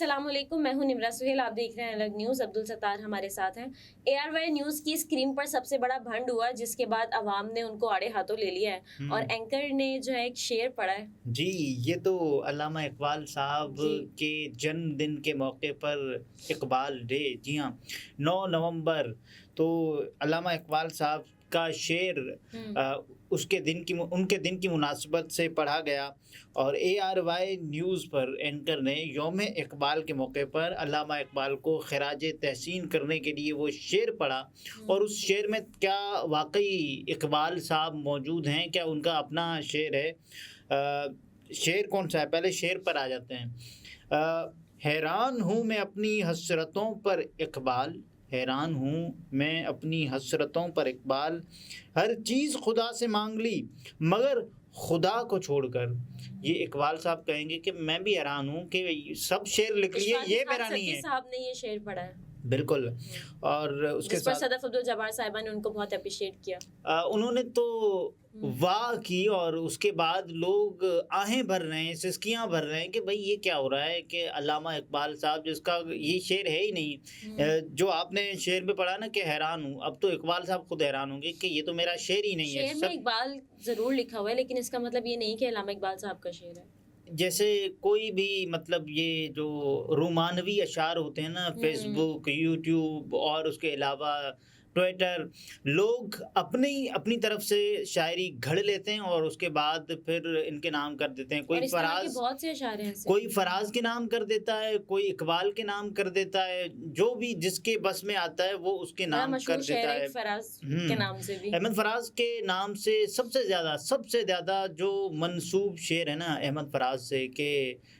السلام علیکم، میں ہوں نمرہ سہیل، آپ دیکھ رہے ہیں الگ نیوز۔ عبدالستار ہمارے ساتھ ہیں۔ ARY نیوز کی اسکرین پر سب سے بڑا بھنڈ ہوا جس کے بعد عوام نے ان کو آڑے ہاتھوں لے لیا ہے، اور اینکر نے جو ہے ایک شعر پڑھا ہے۔ جی، یہ تو علامہ اقبال صاحب کے جنم دن کے موقع پر اقبال ڈے، جی ہاں 9 نومبر، تو علامہ اقبال صاحب کا شعر ان کے دن کی مناسبت سے پڑھا گیا، اور ARY نیوز پر اینکر نے یوم اقبال کے موقع پر علامہ اقبال کو خراج تحسین کرنے کے لیے وہ شعر پڑھا۔ اور اس شعر میں کیا واقعی اقبال صاحب موجود ہیں؟ کیا ان کا اپنا شعر ہے؟ شعر کون سا ہے؟ پہلے شعر پر آ جاتے ہیں۔ حیران ہوں میں اپنی حسرتوں پر اقبال، حیران ہوں میں اپنی حسرتوں پر اقبال، ہر چیز خدا سے مانگ لی مگر خدا کو چھوڑ کر۔ یہ اقبال صاحب کہیں گے کہ میں بھی حیران ہوں کہ سب شعر لکھ لیے، یہ میرا نہیں ہے۔ صاحب نے یہ شعر پڑھا ہے، بالکل، اور اس کے ساتھ صدف عبدالجبار صاحبہ نے ان کو بہت اپریشیٹ کیا۔ انہوں نے تو واہ کی، اور اس کے بعد لوگ آہیں بھر رہے ہیں، سسکیاں بھر رہے ہیں کہ بھئی یہ کیا ہو رہا ہے کہ علامہ اقبال صاحب جس کا یہ شعر ہے ہی نہیں، جو آپ نے شعر میں پڑھا نا کہ حیران ہوں، اب تو اقبال صاحب خود حیران ہوں گے کہ یہ تو میرا شعر ہی نہیں ہے۔ شعر میں اقبال ضرور لکھا ہوا ہے، لیکن اس کا مطلب یہ نہیں کہ علامہ اقبال صاحب کا شعر ہے۔ جیسے کوئی بھی مطلب یہ جو رومانوی اشعار ہوتے ہیں نا، فیس بک، یوٹیوب اور اس کے علاوہ ٹویٹر، لوگ اپنی طرف سے شاعری گھڑ لیتے ہیں اور اس کے بعد پھر ان کے نام کر دیتے ہیں۔ کوئی فراز، بہت سے اشعار ہیں، کوئی فراز کے نام کر دیتا ہے، کوئی اقبال کے نام کر دیتا ہے، جو بھی جس کے بس میں آتا ہے وہ اس کے نام کر دیتا ہے۔ فراز کے نام سے بھی، احمد فراز کے نام سے سب سے زیادہ جو منسوب شعر ہے نا احمد فراز سے، کہ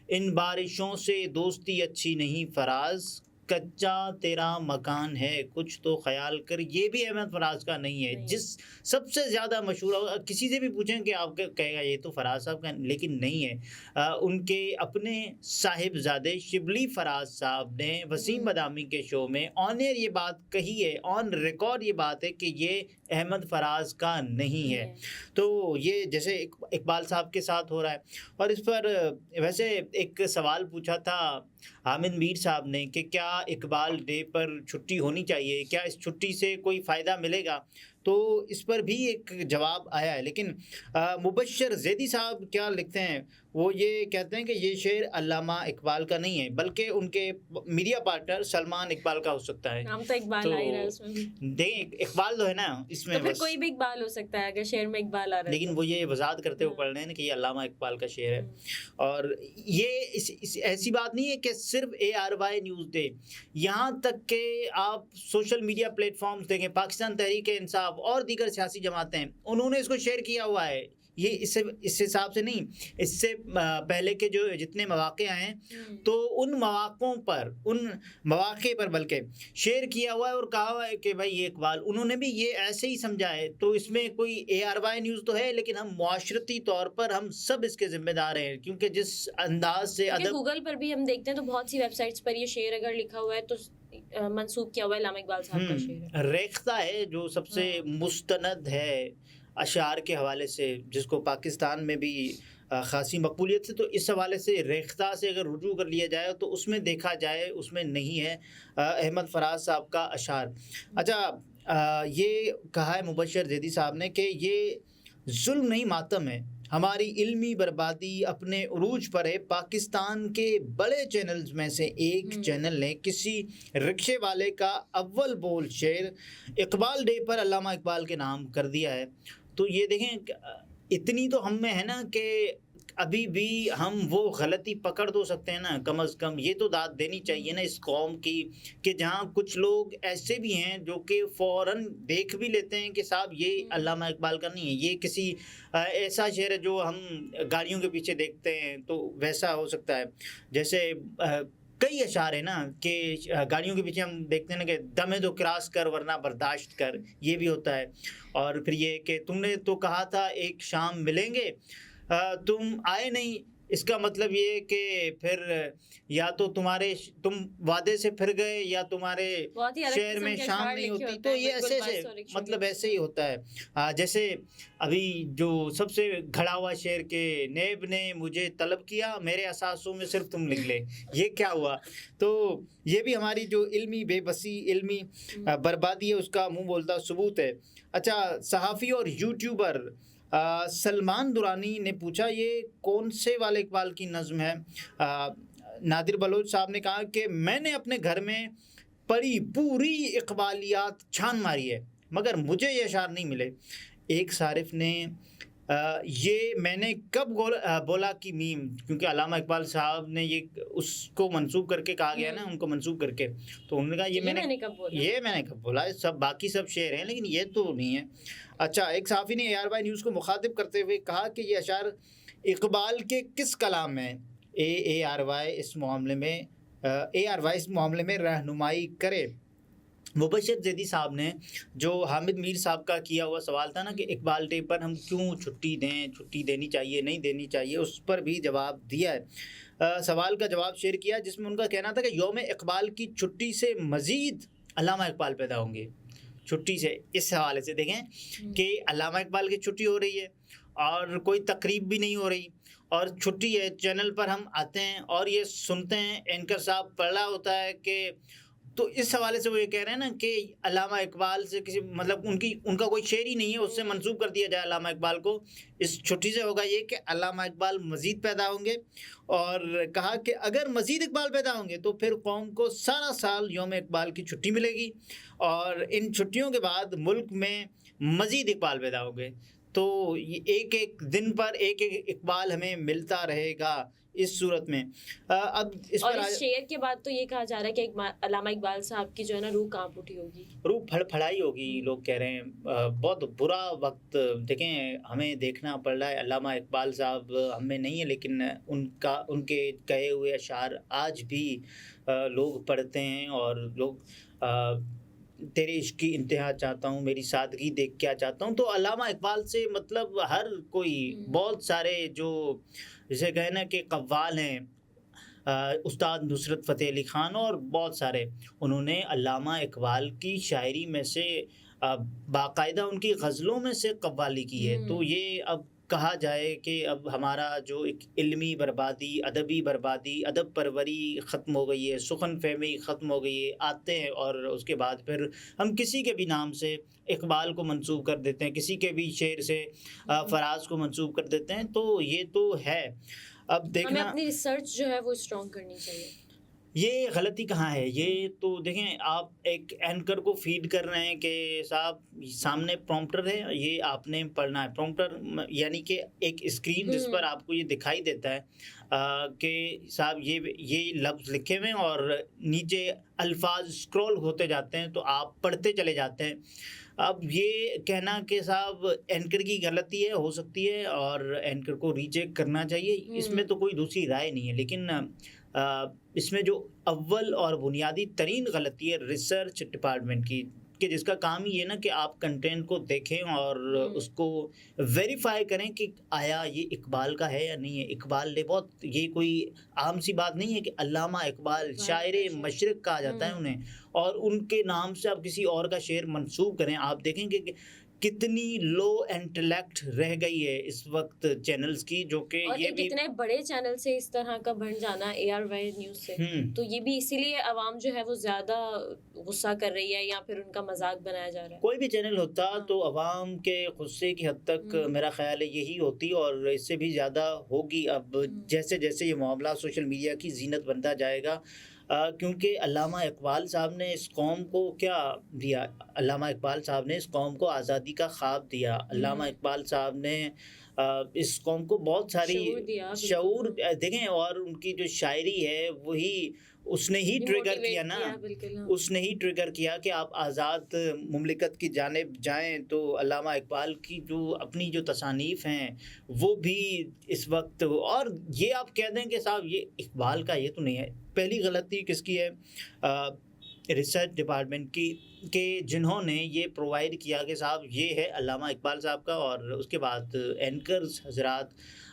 ان بارشوں سے دوستی اچھی نہیں فراز، کچا تیرا مکان ہے کچھ تو خیال کر، یہ بھی احمد فراز کا نہیں ہے۔ جس سب سے زیادہ مشہور، کسی سے بھی پوچھیں کہ آپ کہے گا یہ تو فراز صاحب کا، لیکن نہیں ہے۔ ان کے اپنے صاحبزادے شبلی فراز صاحب نے وسیم بادامی کے شو میں آن ایئر یہ بات کہی ہے، آن ریکارڈ یہ بات ہے کہ یہ احمد فراز کا نہیں ہے۔ تو یہ جیسے اقبال صاحب کے ساتھ ہو رہا ہے۔ اور اس پر ویسے ایک سوال پوچھا تھا حامد میر صاحب نے کہ کیا اقبال ڈے پر چھٹی ہونی چاہیے، کیا اس چھٹی سے کوئی فائدہ ملے گا؟ تو اس پر بھی ایک جواب آیا ہے، لیکن مبشر زیدی صاحب کیا لکھتے ہیں؟ وہ یہ کہتے ہیں کہ یہ شعر علامہ اقبال کا نہیں ہے، بلکہ ان کے میڈیا پارٹنر سلمان اقبال کا ہو سکتا ہے۔ نام تو اقبال آ ہی رہا ہے اس میں، دیکھ اقبال تو ہے نا اس میں، تو پھر کوئی بھی اقبال ہو سکتا ہے اگر شعر میں اقبال آ رہا ہے، لیکن وہ یہ وضاحت کرتے ہوئے پڑھ رہے ہیں کہ یہ علامہ اقبال کا شعر ہے۔ اور یہ ایسی بات نہیں ہے کہ صرف ARY نیوز دے، یہاں تک کہ آپ سوشل میڈیا پلیٹ فارمز دیکھیں، پاکستان تحریک انصاف اور دیگر سیاسی جماعتیں، انہوں نے اس کو شیئر کیا ہوا ہے۔ یہ اس حساب سے نہیں، اس سے پہلے کے جو جتنے مواقع آئے ہیں تو ان مواقع پر بلکہ شیئر کیا ہوا ہے اور کہا ہوا ہے کہ بھائی یہ اقبال، انہوں نے بھی یہ ایسے ہی سمجھا ہے۔ تو اس میں کوئی ARY نیوز تو ہے، لیکن ہم معاشرتی طور پر ہم سب اس کے ذمہ دار ہیں، کیونکہ جس انداز سے گوگل پر بھی ہم دیکھتے ہیں تو بہت سی ویب سائٹس پر یہ شعر اگر لکھا ہوا ہے تو منسوب کیا ہوا ہے علامہ اقبال صاحب کا شعر ہے۔ ریختہ ہے جو سب سے مستند ہے اشعار کے حوالے سے، جس کو پاکستان میں بھی خاصی مقبولیت ہے، تو اس حوالے سے ریختہ سے اگر رجوع کر لیا جائے تو اس میں دیکھا جائے اس میں نہیں ہے احمد فراز صاحب کا اشعار۔ اچھا، یہ کہا ہے مبشر زیدی صاحب نے کہ یہ ظلم نہیں ماتم ہے، ہماری علمی بربادی اپنے عروج پر ہے۔ پاکستان کے بڑے چینلز میں سے ایک چینل نے کسی رکشے والے کا اول بول شعر اقبال ڈے پر علامہ اقبال کے نام کر دیا ہے۔ تو یہ دیکھیں، اتنی تو ہم میں ہے نا کہ ابھی بھی ہم وہ غلطی پکڑ تو سکتے ہیں نا، کم از کم یہ تو داد دینی چاہیے نا اس قوم کی، کہ جہاں کچھ لوگ ایسے بھی ہیں جو کہ فوراً دیکھ بھی لیتے ہیں کہ صاحب یہ علامہ اقبال کا نہیں ہے، یہ کسی ایسا شعر ہے جو ہم گاڑیوں کے پیچھے دیکھتے ہیں تو ویسا ہو سکتا ہے۔ جیسے کئی اشعار ہیں نا کہ گاڑیوں کے پیچھے ہم دیکھتے ہیں نا کہ دمے تو کراس کر ورنہ برداشت کر، یہ بھی ہوتا ہے۔ اور پھر یہ کہ تم نے تو کہا تھا ایک شام ملیں گے، تم آئے نہیں، اس کا مطلب یہ ہے کہ پھر یا تو تم وعدے سے پھر گئے یا تمہارے بہت ہی الگ شہر قسم میں کے شام اشعار نہیں لکھے ہوتی. ہوتے تو ہیں، یہ بالکل ایسے باعث اور مطلب ایسے ہی ہوتا ہے. جیسے ابھی جو سب سے گھڑا ہوا شعر کہ نیب نے مجھے طلب کیا، میرے اثاثوں میں صرف تم نکلے، یہ کیا ہوا؟ تو یہ بھی ہماری جو علمی بے بسی، علمی بربادی ہے، اس کا منہ بولتا ثبوت ہے. اچھا، صحافی اور یوٹیوبر سلمان درانی نے پوچھا یہ کون سے والے اقبال کی نظم ہے؟ نادر بلوچ صاحب نے کہا کہ میں نے اپنے گھر میں پڑھی پوری اقبالیات چھان ماری ہے مگر مجھے یہ اشعار نہیں ملے. ایک صارف نے یہ میں نے کب بولا کہ میم، کیونکہ علامہ اقبال صاحب نے یہ اس کو منسوب کر کے کہا گیا نا، ان کو منسوب کر کے، تو انہوں نے کہا یہ میں نے کب بولا، سب باقی سب شعر ہیں لیکن یہ تو نہیں ہے. اچھا، ایک صحافی نے ARY نیوز کو مخاطب کرتے ہوئے کہا کہ یہ اشعار اقبال کے کس کلام میں ARY اس معاملے میں رہنمائی کرے. مبشر زیدی صاحب نے جو حامد میر صاحب کا کیا ہوا سوال تھا نا کہ اقبال ڈے پر ہم کیوں چھٹی دیں، چھٹی دینی چاہیے نہیں دینی چاہیے، اس پر بھی جواب دیا ہے. سوال کا جواب شیئر کیا جس میں ان کا کہنا تھا کہ یوم اقبال کی چھٹی سے مزید علامہ اقبال پیدا ہوں گے. چھٹی سے اس حوالے سے دیکھیں کہ علامہ اقبال کی چھٹی ہو رہی ہے اور کوئی تقریب بھی نہیں ہو رہی، اور چھٹی ہے، چینل پر ہم آتے ہیں اور یہ سنتے ہیں اینکر صاحب پڑھ رہا ہوتا ہے کہ، تو اس حوالے سے وہ یہ کہہ رہے ہیں نا کہ علامہ اقبال سے کسی مطلب ان کا کوئی شعر ہی نہیں ہے، اس سے منسوب کر دیا جائے علامہ اقبال کو. اس چھٹی سے ہوگا یہ کہ علامہ اقبال مزید پیدا ہوں گے، اور کہا کہ اگر مزید اقبال پیدا ہوں گے تو پھر قوم کو سارا سال یوم اقبال کی چھٹی ملے گی، اور ان چھٹیوں کے بعد ملک میں مزید اقبال پیدا ہوں گے. تو ایک ایک دن پر ایک ایک اقبال ہمیں ملتا رہے گا اس صورت میں. اب اس اور پر اس شعر کے بعد تو یہ کہا جا رہا ہے کہ علامہ اقبال صاحب کی جو ہے نا روح کانپ اٹھی ہوگی، روح پھڑائی ہوگی. لوگ کہہ رہے ہیں بہت برا وقت، دیکھیں ہمیں دیکھنا پڑ رہا ہے. علامہ اقبال صاحب ہم میں نہیں ہے لیکن ان کے کہے ہوئے اشعار آج بھی لوگ پڑھتے ہیں، اور لوگ تیرے عشق کی انتہا چاہتا ہوں، میری سادگی دیکھ کیا چاہتا ہوں. تو علامہ اقبال سے مطلب ہر کوئی، بہت سارے جو جسے کہیں نا کہ قوال ہیں، استاد نصرت فتح علی خان اور بہت سارے، انہوں نے علامہ اقبال کی شاعری میں سے باقاعدہ ان کی غزلوں میں سے قوالی کی ہے. تو یہ اب کہا جائے کہ اب ہمارا جو ایک علمی بربادی، ادبی بربادی، ادب پروری ختم ہو گئی ہے، سخن فہمی ختم ہو گئی ہے. آتے ہیں اور اس کے بعد پھر ہم کسی کے بھی نام سے اقبال کو منسوب کر دیتے ہیں، کسی کے بھی شعر سے فراز کو منسوب کر دیتے ہیں. تو یہ تو ہے. اب دیکھنا، ہمیں اپنی ریسرچ جو ہے وہ اسٹرانگ کرنی چاہیے. یہ غلطی کہاں ہے؟ یہ تو دیکھیں، آپ ایک اینکر کو فیڈ کر رہے ہیں کہ صاحب سامنے پرومپٹر ہے، یہ آپ نے پڑھنا ہے. پرومپٹر یعنی کہ ایک اسکرین جس پر آپ کو یہ دکھائی دیتا ہے کہ صاحب یہ لفظ لکھے ہوئے ہیں اور نیچے الفاظ اسکرول ہوتے جاتے ہیں تو آپ پڑھتے چلے جاتے ہیں. اب یہ کہنا کہ صاحب اینکر کی غلطی ہے، ہو سکتی ہے، اور اینکر کو ریچیک کرنا چاہیے، اس میں تو کوئی دوسری رائے نہیں ہے. لیکن اس میں جو اول اور بنیادی ترین غلطی ہے ریسرچ ڈپارٹمنٹ کی، کہ جس کا کام ہی ہے نا کہ آپ کنٹینٹ کو دیکھیں اور اس کو ویریفائی کریں کہ آیا یہ اقبال کا ہے یا نہیں ہے. اقبال نے بہت، یہ کوئی عام سی بات نہیں ہے کہ علامہ اقبال شاعر مشرق کہا جاتا ہے انہیں، اور ان کے نام سے آپ کسی اور کا شعر منسوب کریں. آپ دیکھیں کہ کتنی لو انٹلیکٹ رہ گئی ہے اس وقت چینلز کی، جو کہ یہ بھی کتنے بڑے چینل سے اس طرح کا بن جانا ARY نیوز سے، تو یہ بھی اسی لیے عوام جو ہے وہ زیادہ غصہ کر رہی ہے یا پھر ان کا مذاق بنایا جا رہا ہے. کوئی بھی چینل ہوتا تو عوام کے غصے کی حد تک میرا خیال ہے یہی ہوتی، اور اس سے بھی زیادہ ہوگی اب جیسے جیسے یہ معاملہ سوشل میڈیا کی زینت بنتا جائے گا. کیونکہ علامہ اقبال صاحب نے اس قوم کو کیا دیا؟ علامہ اقبال صاحب نے اس قوم کو آزادی کا خواب دیا. علامہ اقبال صاحب نے اس قوم کو بہت ساری شعور دیکھیں، اور ان کی جو شاعری ہے وہی اس نے ہی ٹریگر کیا نا، اس نے ہی ٹریگر کیا کہ آپ آزاد مملکت کی جانب جائیں. تو علامہ اقبال کی جو اپنی جو تصانیف ہیں وہ بھی اس وقت، اور یہ آپ کہہ دیں کہ صاحب یہ اقبال کا، یہ تو نہیں ہے. پہلی غلطی کس کی ہے؟ ریسرچ ڈپارٹمنٹ کی، کہ جنہوں نے یہ پرووائڈ کیا کہ صاحب یہ ہے علامہ اقبال صاحب کا، اور اس کے بعد اینکرز حضرات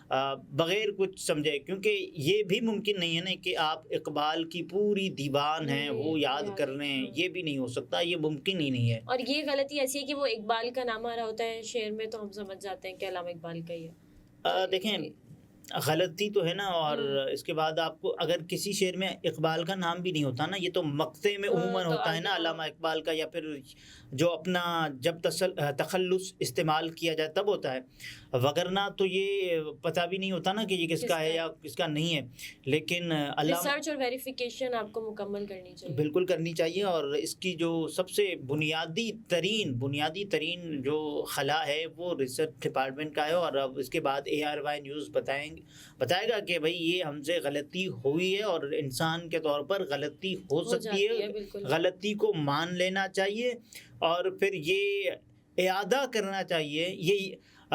بغیر کچھ سمجھے، کیونکہ یہ بھی ممکن نہیں ہے نا کہ آپ اقبال کی پوری دیوان ہیں وہ یاد کر رہے ہیں، یہ بھی نہیں ہو سکتا، یہ ممکن ہی نہیں ہے۔ اور یہ غلطی ایسی ہے کہ وہ اقبال کا نام آ رہا ہوتا ہے شعر میں تو ہم سمجھ جاتے ہیں کہ علامہ اقبال کا ہی ہے۔ دیکھیں غلطی تو ہے نا، اور اس کے بعد آپ کو اگر کسی شعر میں اقبال کا نام بھی نہیں ہوتا نا، یہ تو مقطع میں عموماً ہوتا ہے نا علامہ اقبال کا، یا پھر جو اپنا جب تخلص استعمال کیا جائے تب ہوتا ہے، وگرنہ تو یہ پتہ بھی نہیں ہوتا نا کہ یہ کس کا ہے یا کس کا نہیں ہے۔ لیکن ریسرچ اور ویریفیکیشن آپ کو مکمل کرنی چاہیے، بالکل کرنی چاہیے، اور اس کی جو سب سے بنیادی ترین جو خلا ہے وہ ریسرچ ڈپارٹمنٹ کا ہے، اور اب اس کے بعد ARY نیوز بتائے گا کہ بھئی یہ ہم سے غلطی ہوئی ہے، اور انسان کے طور پر غلطی ہو سکتی ہے، غلطی کو مان لینا چاہیے، اور پھر یہ اعادہ کرنا چاہیے، یہ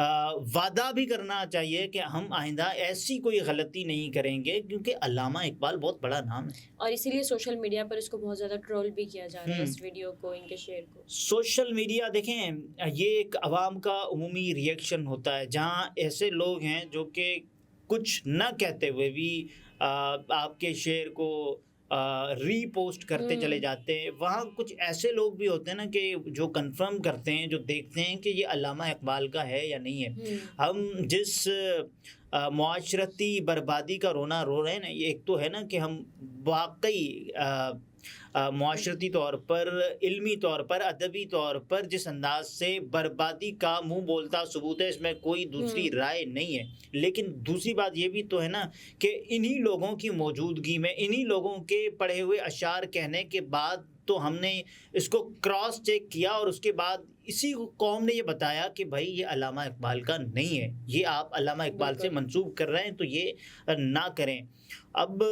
وعدہ بھی کرنا چاہیے کہ ہم آئندہ ایسی کوئی غلطی نہیں کریں گے، کیونکہ علامہ اقبال بہت بڑا نام ہے، اور اسی لیے سوشل میڈیا پر اس کو بہت زیادہ ٹرول بھی کیا جا رہا ہے، اس ویڈیو کو، ان کے شعر کو۔ سوشل میڈیا دیکھیں یہ ایک عوام کا عمومی ری ایکشن ہوتا ہے، جہاں ایسے لوگ ہیں جو کہ کچھ نہ کہتے ہوئے بھی آپ کے شعر کو ری پوسٹ کرتے چلے جاتے ہیں۔ وہاں کچھ ایسے لوگ بھی ہوتے ہیں نا کہ جو کنفرم کرتے ہیں، جو دیکھتے ہیں کہ یہ علامہ اقبال کا ہے یا نہیں ہے۔ ہم جس معاشرتی بربادی کا رونا رو رہے ہیں نا، یہ ایک تو ہے نا کہ ہم واقعی معاشرتی طور پر، علمی طور پر، ادبی طور پر جس انداز سے بربادی کا منہ بولتا ثبوت ہے، اس میں کوئی دوسری رائے نہیں ہے۔ لیکن دوسری بات یہ بھی تو ہے نا کہ انہی لوگوں کی موجودگی میں، انہی لوگوں کے پڑھے ہوئے اشعار کہنے کے بعد تو ہم نے اس کو کراس چیک کیا، اور اس کے بعد اسی قوم نے یہ بتایا کہ بھائی یہ علامہ اقبال کا نہیں ہے، یہ آپ علامہ اقبال سے منسوب کر رہے ہیں، تو یہ نہ کریں۔ اب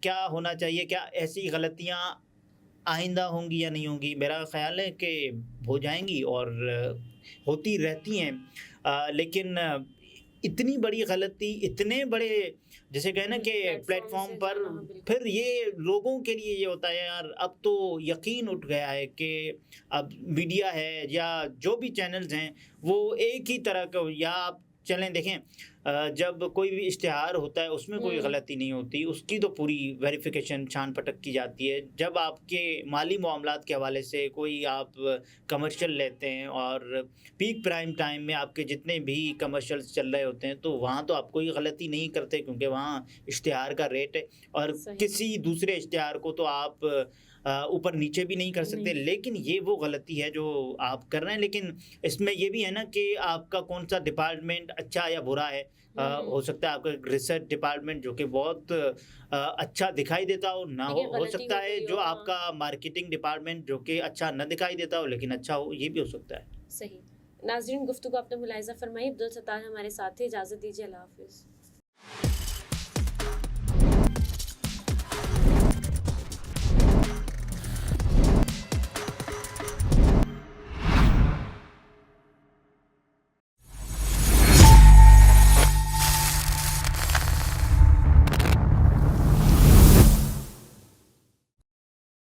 کیا ہونا چاہیے، کیا ایسی غلطیاں آئندہ ہوں گی یا نہیں ہوں گی؟ میرا خیال ہے کہ ہو جائیں گی، اور ہوتی رہتی ہیں، لیکن اتنی بڑی غلطی، اتنے بڑے جیسے کہیں نا کہ پلیٹ فارم پر، پھر یہ لوگوں کے لیے یہ ہوتا ہے یار، اب تو یقین اٹھ گیا ہے کہ اب میڈیا ہے یا جو بھی چینلز ہیں وہ ایک ہی طرح کا، یا آپ چلیں دیکھیں جب کوئی بھی اشتہار ہوتا ہے اس میں کوئی غلطی نہیں ہوتی، اس کی تو پوری ویریفیکیشن چھان پٹک کی جاتی ہے۔ جب آپ کے مالی معاملات کے حوالے سے کوئی آپ کمرشل لیتے ہیں، اور پیک پرائم ٹائم میں آپ کے جتنے بھی کمرشلز چل رہے ہوتے ہیں، تو وہاں تو آپ کوئی غلطی نہیں کرتے، کیونکہ وہاں اشتہار کا ریٹ ہے، اور کسی دوسرے اشتہار کو تو آپ اوپر نیچے بھی نہیں کر سکتے۔ لیکن یہ وہ غلطی ہے جو آپ کر رہے ہیں۔ لیکن اس میں یہ بھی ہے نا کہ آپ کا کون سا ڈپارٹمنٹ اچھا یا برا ہے۔ ہو سکتا ہے آپ کا ریسرچ ڈپارٹمنٹ جو کہ بہت اچھا دکھائی دیتا ہو، نہ ہو سکتا ہے جو آپ کا مارکیٹنگ ڈپارٹمنٹ جو کہ اچھا نہ دکھائی دیتا ہو لیکن اچھا ہو، یہ بھی ہو سکتا ہے۔ صحیح۔ ناظرین، گفتگو آپ نے ملاحظہ فرمائی، عبدالستار ہمارے ساتھ تھے، اجازت دیجیے، اللہ حافظ۔